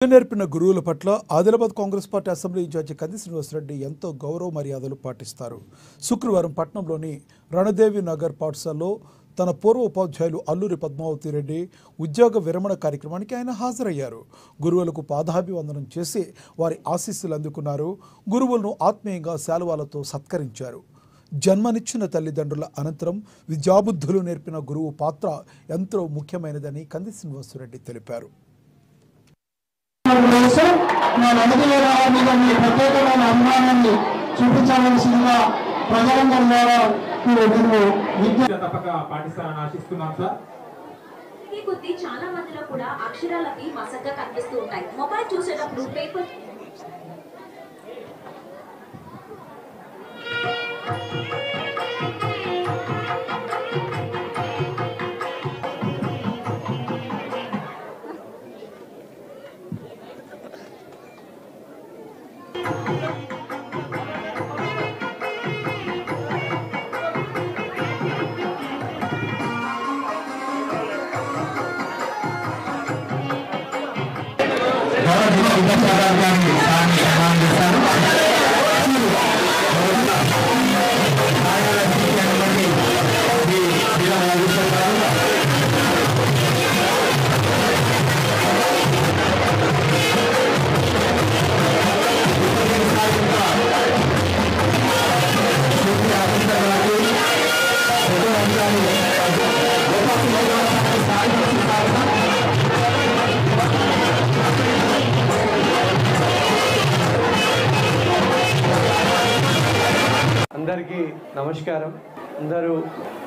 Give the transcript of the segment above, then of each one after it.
నేర్పిన గురువుల పట్ల Adilabad Congress party assembly incharge Kandi Srinivasa Reddy ఎంతో గౌరవ మర్యాదలు పాటిస్తారు. శుక్రవారం పట్టణంలోని రణదేవి నగర్ పాఠశాలలో తన పూర్వ ఉపాధ్యాయులు అల్లూరి పద్మావతి రెడ్డి ఉద్యోగ విరమణ కార్యక్రమానికి ఆయన హాజరయ్యారు. గురువులకు పాదాభివందనం చేసి వారి ఆశీస్సులు అందుకున్నారు. గురువులను ఆత్మీయంగా శాలువాలతో సత్కరించారు. జన్మనిచ్చిన తల్లిదండ్రుల అనంతరం విద్యాబుద్ధులు నేర్పిన గురువు పాత్ర ఎంతో ముఖ్యమైనదని కంది శ్రీనివాసరెడ్డి తెలిపారు. ప్రత్యేకమైన అభిమానాన్ని చూపించాల్సిందిగా ప్రజలందరి ద్వారా తప్పక పాటిస్తారని ఆశిస్తున్నాం సార్. ఈ కొద్ది చాలా మందిలో కూడా అక్షరాలకి మసగ్గా కనిపిస్తూ ఉంటాయి. మొబైల్ చూసేటప్పుడు పేపర్ అందరికీ నమస్కారం. అందరూ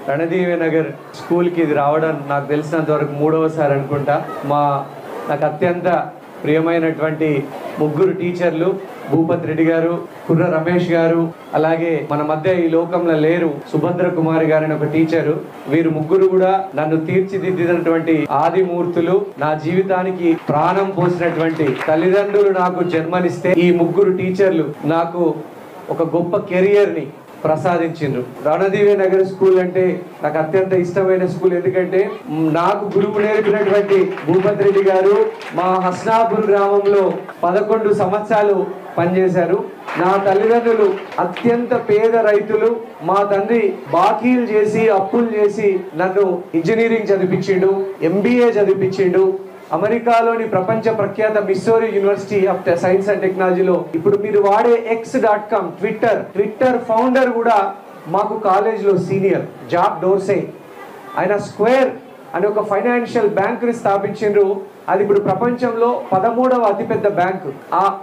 రణదేవి నగర్ స్కూల్కి ఇది రావడం నాకు తెలిసినంత వరకు మూడవసారి అనుకుంటా. నాకు అత్యంత ప్రియమైనటువంటి ముగ్గురు టీచర్లు భూపత్ రెడ్డి గారు, కుర్ర రమేష్ గారు, అలాగే మన మధ్య ఈ లోకంలో లేరు సుభద్ర కుమారి గారిని ఒక టీచరు. వీరు ముగ్గురు కూడా నన్ను తీర్చిదిద్దినటువంటి ఆదిమూర్తులు. నా జీవితానికి ప్రాణం పోసినటువంటి తల్లిదండ్రులు నాకు జన్మనిస్తే ఈ ముగ్గురు టీచర్లు నాకు ఒక గొప్ప కెరియర్ని ప్రసాదించిండ్రు. రణదేవి నగర్ స్కూల్ అంటే నాకు అత్యంత ఇష్టమైన స్కూల్. ఎందుకంటే నాకు గురువు నేర్పినటువంటి భూపత్ రెడ్డి గారు మా హస్నాపూర్ గ్రామంలో 11 సంవత్సరాలు పనిచేశారు. నా తల్లిదండ్రులు అత్యంత పేద రైతులు. మా తండ్రి బాకీలు చేసి అప్పులు చేసి నన్ను ఇంజనీరింగ్ చదివించిండు, MBA చదివించిండు. అమెరికాలోని ప్రపంచ ప్రఖ్యాత Missouri university of science and టెక్నాలజీలో ఇప్పుడు మీరు వాడే x.com ట్విట్టర్ ఫౌండర్ కూడా మాకు కాలేజ్లో సీనియర్. జాబ్ డోర్సే ఆయన స్క్వేర్ అనే ఒక ఫైనాన్షియల్ బ్యాంకుని స్థాపించిండ్రు. అది ఇప్పుడు ప్రపంచంలో 13వ అతిపెద్ద బ్యాంకు.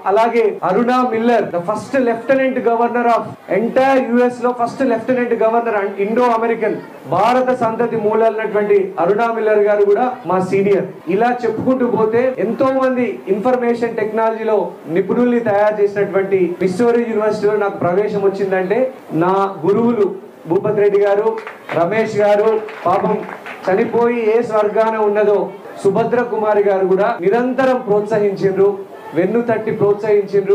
అలాగే Aruna Miller, the first lieutenant governor of entire US లో first lieutenant governor Indo American భారత సంతతి మూలైనటువంటి అరుణా మిల్లర్ గారు కూడా మా సీనియర్. ఇలా చెప్పుకుంటూ పోతే ఎంతో మంది ఇన్ఫర్మేషన్ టెక్నాలజీలో నిపుణుల్ని తయారు చేసినటువంటి మిస్సోరీ యూనివర్సిటీలో నాకు ప్రవేశం వచ్చిందంటే నా గురువులు భూపత్ రెడ్డి గారు, రమేష్ గారు, పాపం చనిపోయి ఏ స్వర్గాన ఉన్నదో సుభద్ర కుమారి గారు కూడా నిరంతరం ప్రోత్సహించిండ్రు, వెన్ను తట్టి ప్రోత్సహించిండ్రు.